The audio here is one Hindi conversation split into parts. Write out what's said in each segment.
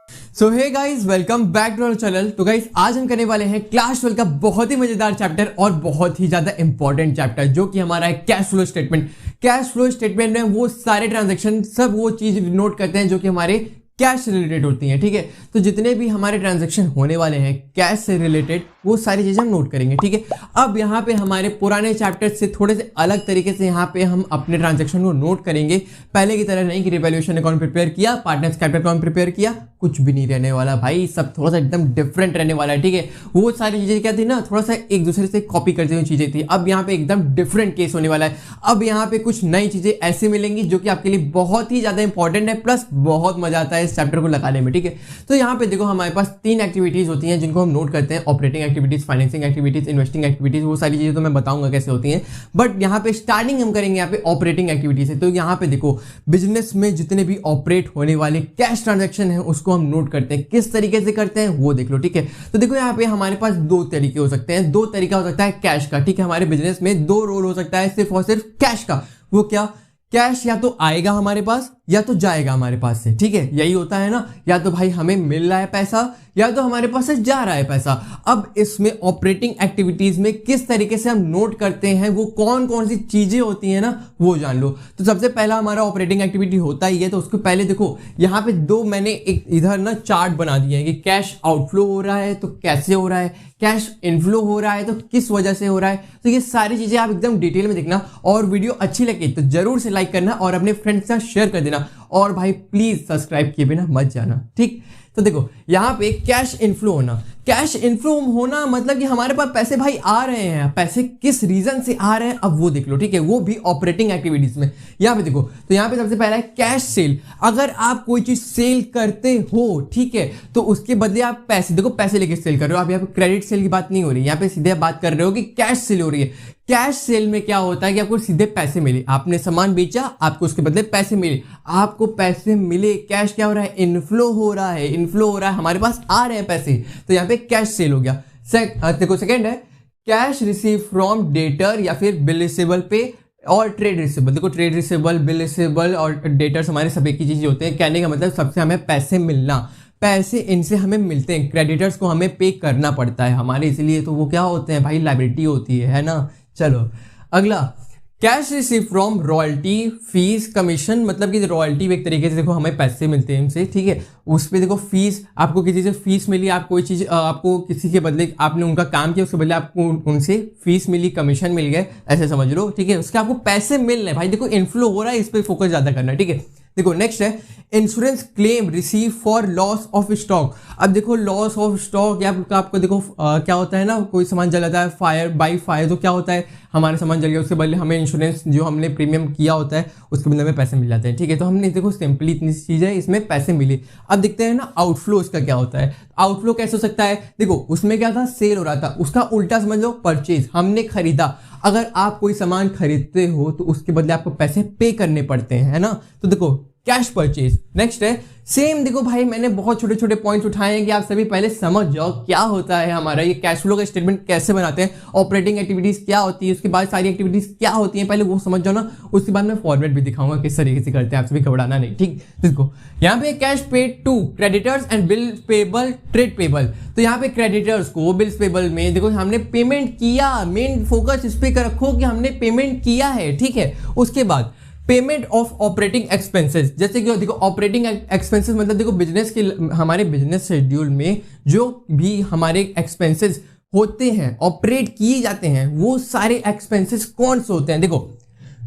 So hey guys, welcome back to our channel. तो गाइस, आज हम करने वाले हैं क्लास 12 का बहुत ही मजेदार चैप्टर और बहुत ही ज्यादा इंपॉर्टेंट चैप्टर, जो कि हमारा है cash flow statement. Cash flow statement में वो सारे ट्रांजैक्शन, सब वो चीज नोट करते हैं जो कि हमारे कैश से रिलेटेड होती हैं। ठीक है, तो जितने भी हमारे ट्रांजैक्शन होने वाले हैं कैश से रिलेटेड, वो सारी चीजें हम नोट करेंगे। ठीक है, अब यहाँ पे हमारे पुराने चैप्टर से थोड़े से अलग तरीके से यहाँ पे हम अपने ट्रांजैक्शन को नोट करेंगे। पहले की तरह नहीं कि रिवैल्यूएशन अकाउंट प्रिपेयर किया, पार्टनर्स कैपिटल अकाउंट प्रिपेयर किया, कुछ भी नहीं रहने वाला भाई। सब थोड़ा सा एकदम डिफरेंट रहने वाला है। ठीक है, वो सारी चीजें क्या थी ना, थोड़ा सा एक दूसरे से कॉपी करती हुई चीजें थी। अब यहाँ पे एकदम डिफरेंट केस होने वाला है। अब यहाँ पे कुछ नई चीजें ऐसी मिलेंगी जो कि आपके लिए बहुत ही ज्यादा इंपॉर्टेंट है, प्लस बहुत मजा आता है इस चैप्टर को लगाने में। ठीक है, तो यहाँ पे देखो हमारे पास 3 एक्टिविटीज होती हैं जिनको हम नोट करते हैं: operating activities, financing activities, investing activities. वो सारी चीजें तो मैं बताऊंगा कैसे होती हैं, बट यहाँ पे स्टार्टिंग हम करेंगे यहाँ पे ऑपरेटिंग एक्टिविटीज से। तो यहाँ पे देखो, बिजनेस में जितने भी ऑपरेट होने वाले कैश ट्रांजैक्शन है उसको हम नोट करते हैं। किस तरीके से करते हैं वो देख लो। ठीक है, तो देखो यहाँ पे हमारे पास 2 तरीके हो सकते हैं। 2 तरीका हो सकता है कैश का। ठीक है, हमारे बिजनेस में 2 रोल हो सकता है सिर्फ और सिर्फ कैश का। वो क्या? कैश या तो आएगा हमारे पास या तो जाएगा हमारे पास से। ठीक है, यही होता है ना, या तो भाई हमें मिल रहा है पैसा या तो हमारे पास से जा रहा है पैसा। अब इसमें ऑपरेटिंग एक्टिविटीज में किस तरीके से हम नोट करते हैं, वो कौन कौन सी चीजें होती हैं ना, वो जान लो। तो सबसे पहला हमारा ऑपरेटिंग एक्टिविटी होता ही है, तो उसको पहले देखो यहाँ पे 2 मैंने एक इधर ना चार्ट बना दिए हैं कि कैश आउटफ्लो हो रहा है तो कैसे हो रहा है, कैश इनफ्लो हो रहा है तो किस वजह से हो रहा है। तो ये सारी चीजें आप एकदम डिटेल में देखना, और वीडियो अच्छी लगी तो जरूर से लाइक करना और अपने फ्रेंड्स के साथ शेयर कर देना, और भाई प्लीज सब्सक्राइब किए बिना मत जाना। ठीक, तो देखो यहाँ पे कैश इनफ्लो होना। कैश इनफ्लो होना मतलब कि हमारे पास पैसे भाई आ रहे हैं। पैसे किस रीजन से आ रहे हैं अब वो देख लो। ठीक है, वो भी ऑपरेटिंग एक्टिविटीज में। यहाँ पे देखो, तो यहाँ पे सबसे पहला है कैश सेल। अगर आप कोई चीज सेल करते हो, ठीक है, तो उसके बदले आप पैसे, देखो पैसे लेके सेल कर रहे हो आप। यहाँ पे क्रेडिट सेल की बात नहीं हो रही, यहाँ पे सीधे बात कर रहे हो कि कैश सेल हो रही है। कैश सेल में क्या होता है कि आपको सीधे पैसे मिले, आपने सामान बेचा, आपको उसके बदले पैसे मिले, आपको पैसे मिले। कैश क्या हो रहा है? इनफ्लो हो रहा है, इनफ्लो हो रहा है, हमारे पास आ रहे हैं पैसे, तो यहाँ पे कैश सेल हो गया। देखो सेकंड है कैश रिसीव फ्रॉम डेटर या फिर बिल रिसीवेबल पे और ट्रेड रिसीवेबल। देखो ट्रेड रिसीवेबल, बिल रिसीवेबल और डेटर्स हमारे सब एक ही चीज होते हैं। कहने का मतलब सबसे हमें पैसे मिलना, पैसे इनसे हमें मिलते हैं। क्रेडिटर्स को हमें पे करना पड़ता है हमारे, इसलिए तो वो क्या होते हैं भाई, लायबिलिटी होती है ना। चलो अगला, cash receive from royalty, fees, commission. मतलब कि रॉयल्टी एक तरीके से देखो हमें पैसे मिलते हैं इनसे। ठीक है, उस पर देखो फीस, आपको किसी से फीस मिली, आप कोई चीज आपको किसी के बदले आपने उनका काम किया, उसके बदले आपको उनसे फीस मिली, कमीशन मिल गए, ऐसे समझ लो। ठीक है, उसके आपको पैसे मिल रहे हैं भाई। देखो इनफ्लो हो रहा है, इस पर फोकस ज्यादा करना है। ठीक है, देखो नेक्स्ट है insurance claim receive for loss of stock. अब देखो लॉस ऑफ स्टॉक या आपको देखो क्या होता है ना, कोई सामान जल जाता है फायर बाई फायर, तो क्या होता है हमारा सामान जल गया, उसके बदले हमें इंश्योरेंस जो हमने प्रीमियम किया होता है उसके बदले में पैसे मिल जाते हैं। ठीक है, तो हमने देखो सिंपली इतनी चीज़ है, इसमें पैसे मिले। अब देखते हैं ना आउटफ्लो इसका क्या होता है। आउटफ्लो कैसे हो सकता है? देखो उसमें क्या था, सेल हो रहा था, उसका उल्टा समझ लो परचेज, हमने खरीदा। अगर आप कोई सामान खरीदते हो तो उसके बदले आपको पैसे पे करने पड़ते हैं, है ना। तो देखो कैश परचेज। नेक्स्ट है सेम। देखो भाई मैंने बहुत छोटे छोटे पॉइंट्स उठाए हैं कि आप सभी पहले समझ जाओ क्या होता है हमारा ये कैश फ्लो का स्टेटमेंट, कैसे बनाते हैं, ऑपरेटिंग एक्टिविटीज क्या होती है, उसके बाद सारी एक्टिविटीज क्या होती हैं, पहले वो समझ जाओ ना। उसके बाद मैं फॉर्मेट भी दिखाऊंगा किस तरीके से करते हैं, आप सभी घबराना नहीं। ठीक, देखो यहाँ पे cash paid to creditors and bill payable, trade payable. तो यहाँ पे क्रेडिटर्स को बिल्स पेबल में देखो हमने पेमेंट किया, मेन फोकस इस पे रखो कि हमने पेमेंट किया है। ठीक है, उसके बाद पेमेंट ऑफ ऑपरेटिंग एक्सपेंसेस। जैसे कि देखो ऑपरेटिंग एक्सपेंसेस मतलब देखो बिजनेस के, हमारे बिजनेस शेड्यूल में जो भी हमारे एक्सपेंसेस होते हैं, ऑपरेट किए जाते हैं, वो सारे एक्सपेंसेस कौन से होते हैं? देखो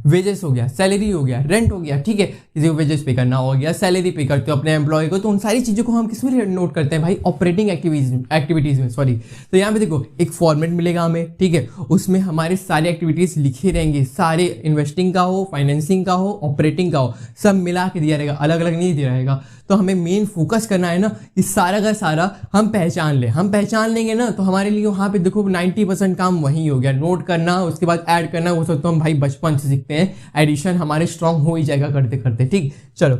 वेजेस हो गया, सैलरी हो गया, रेंट हो गया। ठीक है, किसी को वेजेस पे करना हो गया, सैलरी पे करते हो अपने एम्प्लॉय को, तो उन सारी चीज़ों को हम किस में नोट करते हैं भाई? ऑपरेटिंग एक्टिविटीज़ में। सॉरी, तो यहाँ पे देखो एक फॉर्मेट मिलेगा हमें। ठीक है, उसमें हमारे सारे एक्टिविटीज़ लिखे रहेंगे, सारे इन्वेस्टिंग का हो, फाइनेंसिंग का हो, ऑपरेटिंग का हो, सब मिला के दिया रहेगा, अलग अलग नहीं दिया रहेगा। तो हमें मेन फोकस करना है ना कि सारा का सारा हम पहचान लें। हम पहचान लेंगे ना तो हमारे लिए वहाँ पे देखो 90% काम वही हो गया, नोट करना, उसके बाद ऐड करना। वो सब तो हम भाई बचपन से सीखते हैं, एडिशन हमारे स्ट्रांग हो ही जाएगा करते करते। ठीक, चलो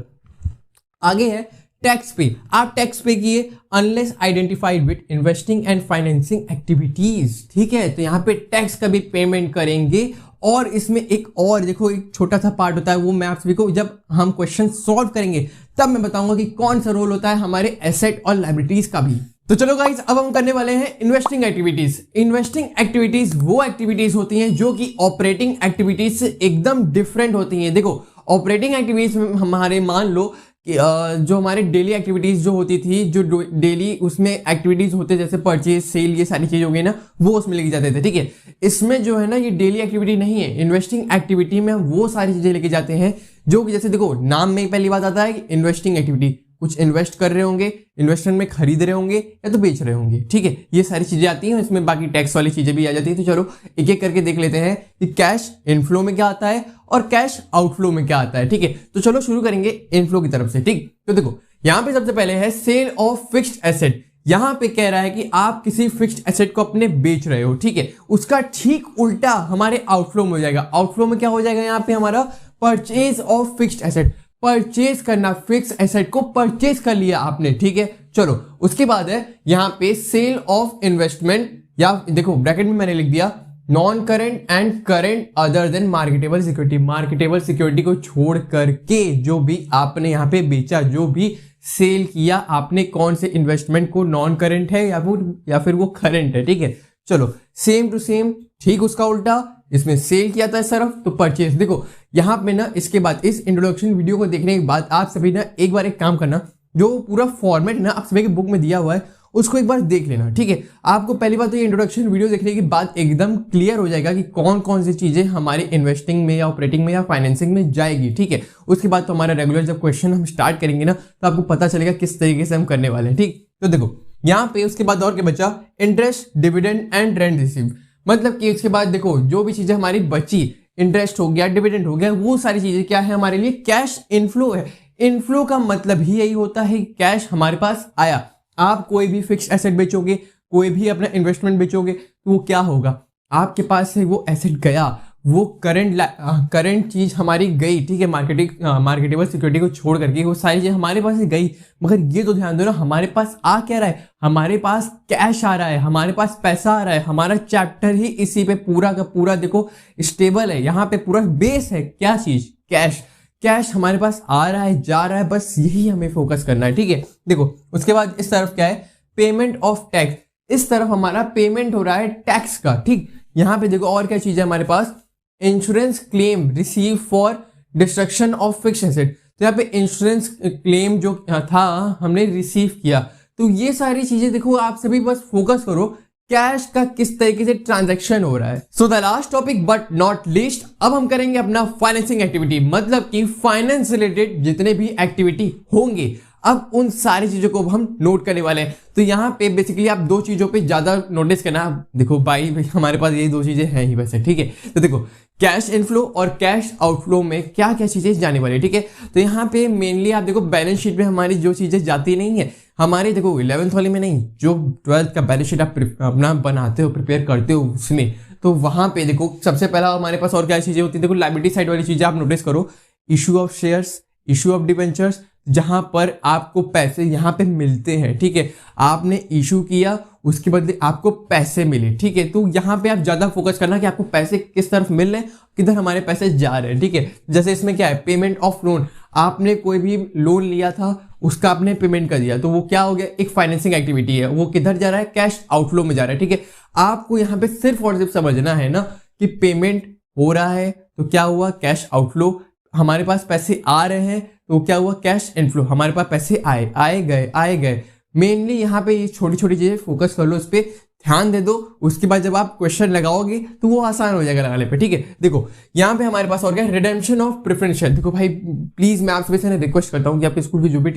आगे है टैक्स पे। आप टैक्स पे किए unless identified with investing and financing activities. ठीक है, तो यहाँ पे टैक्स का भी पेमेंट करेंगे और इसमें एक और देखो एक छोटा सा पार्ट होता है, वो मैं आप सभी को जब हम क्वेश्चन सॉल्व करेंगे तब मैं बताऊंगा कि कौन सा रोल होता है हमारे एसेट और लायबिलिटीज का भी। तो चलो गाइस, अब हम करने वाले हैं इन्वेस्टिंग एक्टिविटीज। इन्वेस्टिंग एक्टिविटीज वो एक्टिविटीज होती हैं जो कि ऑपरेटिंग एक्टिविटीज से एकदम डिफरेंट होती हैं। देखो ऑपरेटिंग एक्टिविटीज में हमारे मान लो कि जो हमारे डेली एक्टिविटीज जो होती थी, जो डेली उसमें एक्टिविटीज होते जैसे परचेज सेल ये सारी चीजें हो गई ना, वो उसमें लेके जाते थे। ठीक है, इसमें जो है ना ये डेली एक्टिविटी नहीं है। इन्वेस्टिंग एक्टिविटी में हम वो सारी चीजें लेके जाते हैं जो कि जैसे देखो नाम में ही पहली बात आता है इन्वेस्टिंग एक्टिविटी, कुछ इन्वेस्ट कर रहे होंगे, इन्वेस्टमेंट में खरीद रहे होंगे या तो बेच रहे होंगे। ठीक है, ये सारी चीजें आती हैं, इसमें बाकी टैक्स वाली चीजें भी आ जाती है। तो चलो एक एक करके देख लेते हैं कि कैश इनफ्लो में क्या आता है और कैश आउटफ्लो में क्या आता है। ठीक है, तो चलो शुरू करेंगे इनफ्लो की तरफ से। ठीक, तो देखो यहाँ पे सबसे पहले है सेल ऑफ फिक्स्ड एसेट। यहाँ पे कह रहा है कि आप किसी फिक्स्ड एसेट को अपने बेच रहे हो। ठीक है, उसका ठीक उल्टा हमारे आउटफ्लो में हो जाएगा। आउटफ्लो में क्या हो जाएगा यहाँ पे हमारा purchase of fixed asset, purchase करना, फिक्स एसेट को परचेज कर लिया आपने। ठीक है, चलो उसके बाद है यहाँ पे सेल ऑफ इन्वेस्टमेंट, या देखो ब्रैकेट में मैंने लिख दिया non current and current other than marketable security. Marketable security को छोड़ करके जो भी आपने यहाँ पे बेचा, जो भी सेल किया आपने, कौन से इन्वेस्टमेंट को, नॉन करेंट है या फिर वो करेंट है। ठीक है, चलो सेम टू सेम ठीक उसका उल्टा, इसमें सेल किया था सिर्फ तो परचेज। देखो यहाँ पे ना इसके बाद इस इंट्रोडक्शन वीडियो को देखने के बाद आप सभी ना एक बार एक काम करना, जो पूरा फॉर्मेट ना आप सभी के बुक में दिया हुआ है उसको एक बार देख लेना। ठीक है, आपको पहली बात तो ये इंट्रोडक्शन वीडियो देखने के बाद एकदम क्लियर हो जाएगा कि कौन कौन सी चीजें हमारे इन्वेस्टिंग में या ऑपरेटिंग में या फाइनेंसिंग में जाएगी। ठीक है, उसके बाद तो हमारा रेगुलर जब क्वेश्चन हम स्टार्ट करेंगे ना तो आपको पता चलेगा किस तरीके से हम करने वाले हैं। ठीक, तो देखो यहाँ पे उसके बाद और क्या बचा, interest, dividend and rent receive. मतलब कि इसके बाद देखो जो भी चीजें हमारी बची, इंटरेस्ट हो गया, डिविडेंड हो गया, वो सारी चीजें क्या है हमारे लिए कैश इनफ्लो है। इनफ्लो का मतलब ही यही होता है कैश हमारे पास आया। आप कोई भी फिक्स एसेट बेचोगे, कोई भी अपना इन्वेस्टमेंट बेचोगे तो वो क्या होगा, आपके पास से वो एसेट गया, वो करंट चीज हमारी गई। ठीक है, मार्केटेबल सिक्योरिटी को छोड़ करके वो सारी चीज हमारे पास से गई। मगर ये तो ध्यान दो ना, हमारे पास आ क्या रहा है, हमारे पास कैश आ रहा है, हमारे पास पैसा आ रहा है। हमारा चैप्टर ही इसी पे पूरा का पूरा देखो स्टेबल है। यहाँ पे पूरा बेस है क्या चीज, कैश। कैश हमारे पास आ रहा है, जा रहा है, बस यही हमें फोकस करना है। ठीक है, देखो उसके बाद इस तरफ क्या है, पेमेंट ऑफ टैक्स। इस तरफ हमारा पेमेंट हो रहा है टैक्स का। ठीक, यहाँ पे देखो और क्या चीज है हमारे पास, insurance claim receive for destruction of fix asset. तो यहाँ पे इंश्योरेंस क्लेम जो था हमने रिसीव किया। तो ये सारी चीजें देखो आप सभी बस फोकस करो कैश का किस तरीके से ट्रांजैक्शन हो रहा है। So the last topic but not least, अब हम करेंगे अपना फाइनेंसिंग एक्टिविटी, मतलब कि फाइनेंस रिलेटेड जितने भी एक्टिविटी होंगे अब उन सारी चीजों को हम नोट करने वाले हैं। तो यहाँ पे बेसिकली आप दो चीजों पे ज्यादा नोटिस करना। देखो भाई हमारे पास यही दो चीजें हैं ही वैसे। ठीक है, तो देखो कैश इनफ्लो और कैश आउटफ्लो में क्या क्या चीजें जाने वाली है। ठीक है, तो यहाँ पे मेनली आप देखो बैलेंस शीट में हमारी जो चीजें जाती नहीं है, हमारे देखो 11th वाले में नहीं, जो 12th का बैलेंस शीट आप अपना बनाते हो, प्रिपेयर करते हो उसमें, तो वहां पे देखो सबसे पहला हमारे पास और क्या चीजें होती है। देखो लायबिलिटी साइड वाली चीजें आप नोटिस करो, issue of shares, issue of debentures, जहां पर आपको पैसे यहाँ पे मिलते हैं। ठीक है, आपने इशू किया उसके बदले आपको पैसे मिले। ठीक है, तो यहाँ पे आप ज्यादा फोकस करना कि आपको पैसे किस तरफ मिल रहे हैं, किधर हमारे पैसे जा रहे हैं। ठीक है, जैसे इसमें क्या है, पेमेंट ऑफ लोन, आपने कोई भी लोन लिया था उसका आपने पेमेंट कर दिया, तो वो क्या हो गया, एक फाइनेंसिंग एक्टिविटी है, वो किधर जा रहा है, कैश आउटफ्लो में जा रहा है। ठीक है, आपको यहाँ पे सिर्फ और सिर्फ समझना है ना कि पेमेंट हो रहा है तो क्या हुआ, कैश आउटफ्लो, हमारे पास पैसे आ रहे हैं तो क्या हुआ, कैश इनफ्लो, हमारे पास पैसे आए गए। मेनली यहाँ पे ये छोटी छोटी चीजें फोकस कर लो, इस पे ध्यान दे दो। उसके बाद जब आप क्वेश्चन लगाओगे तो वो आसान हो जाएगा लगाने पे। ठीक है, देखो यहाँ पे हमारे पास और क्या, रिडेम्पशन ऑफ प्रेफरेंशियल। देखो भाई प्लीज मैं आप सभी से रिक्वेस्ट करता हूँ कि आपके स्कूल के जो भी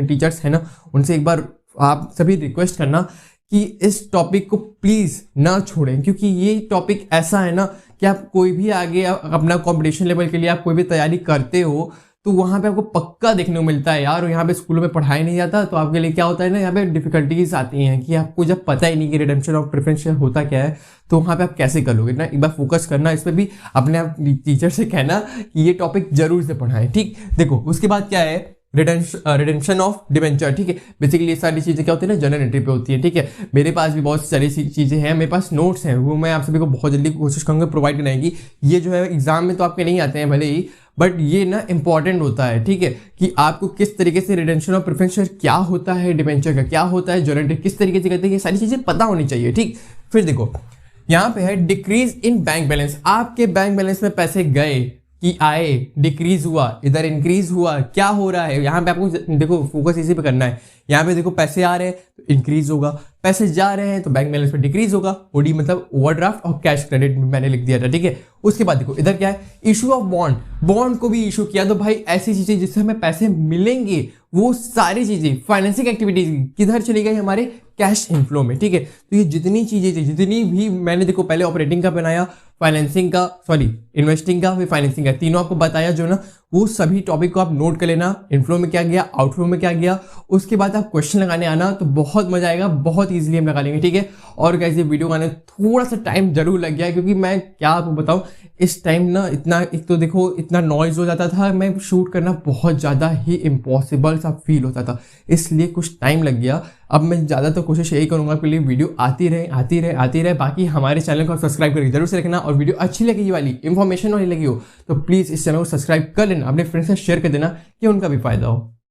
टीचर्स हैं ना, उनसे एक बार आप सभी रिक्वेस्ट करना कि इस टॉपिक को प्लीज ना छोड़ें, क्योंकि ये टॉपिक ऐसा है ना कि आप कोई भी आगे अपना कॉम्पिटिशन लेवल के लिए आप कोई भी तैयारी करते हो तो वहां पे आपको पक्का देखने को मिलता है यार। और यहाँ पे स्कूलों में पढ़ाया नहीं जाता तो आपके लिए क्या होता है ना, यहाँ पे डिफिकल्टीज आती हैं कि आपको जब पता ही नहीं कि रिडेम्पशन ऑफ प्रेफरेंशियल होता क्या है, तो वहां पे आप कैसे कर लोगे ना। एक बार फोकस करना इस पर भी, अपने आप टीचर से कहना कि ये टॉपिक जरूर से पढ़ाएं। ठीक, देखो उसके बाद क्या है, रिडेम्पशन ऑफ डिबेंचर, ठीक है। बेसिकली ये सारी चीज़ें क्या होती है ना, जर्नल एंट्री पे होती है, ठीक है। मेरे पास भी बहुत सारी चीज़ें हैं, मेरे पास नोट्स हैं, वो मैं आप सभी को बहुत जल्दी कोशिश करूँगा प्रोवाइड करने की। ये जो है एग्जाम में तो आपके नहीं आते हैं भले ही, बट ये ना इंपॉर्टेंट होता है, ठीक है, कि आपको किस तरीके से रिडेम्पशन ऑफ प्रेफरेंस क्या होता है, डिबेंचर का क्या होता है, जर्नल एंट्री किस तरीके से करते हैं, ये सारी चीज़ें पता होनी चाहिए, ठीक। फिर देखो यहाँ पे है डिक्रीज इन बैंक बैलेंस, आपके बैंक बैलेंस में पैसे गए कि आए, डिक्रीज हुआ, इधर इंक्रीज हुआ, क्या हो रहा है यहाँ पे आपको देखो फोकस इसी पे करना है। यहाँ पे देखो पैसे आ रहे हैं तो इंक्रीज होगा, पैसे जा रहे हैं तो बैंक बैलेंस पे डिक्रीज होगा। ओडी मतलब ओवरड्राफ्ट और कैश क्रेडिट मैंने लिख दिया था, ठीक है। उसके बाद देखो इधर क्या है, इशू ऑफ बॉन्ड, बॉन्ड को भी इशू किया, तो भाई ऐसी चीजें जिससे हमें पैसे मिलेंगे वो सारी चीजें फाइनेंसिंग एक्टिविटीज किधर चली गई, हमारे कैश इनफ्लो में, ठीक है। तो ये जितनी चीजें थी, जितनी भी मैंने देखो पहले ऑपरेटिंग का बनाया, फाइनेंसिंग का, सॉरी इन्वेस्टिंग का, फिर फाइनेंसिंग का, तीनों आपको बताया जो ना, वो सभी टॉपिक को आप नोट कर लेना, इनफ्लो में क्या गया, आउटफ्लो में क्या गया। उसके बाद आप क्वेश्चन लगाने आना तो बहुत मजा आएगा, बहुत इजीली हम लगा लेंगे, ठीक है। और गाइस ये वीडियो बनाने थोड़ा सा टाइम जरूर लग गया, क्योंकि मैं क्या आपको बताऊं, इस टाइम ना इतना, एक तो देखो इतना नॉइज हो जाता था, मैं शूट करना बहुत ज़्यादा ही इम्पॉसिबल सा फील होता था, इसलिए कुछ टाइम लग गया। अब मैं ज़्यादातर कोशिश यही करूँगा कि वीडियो आती रहे। बाकी हमारे चैनल को सब्सक्राइब करके जरूर से रखना, और वीडियो अच्छी लगी वाली इन्फॉर्मेशन वाली लगी हो तो प्लीज़ इस चैनल को सब्सक्राइब कर लेना, अपने फ्रेंड्स से शेयर कर देना कि उनका भी फायदा हो।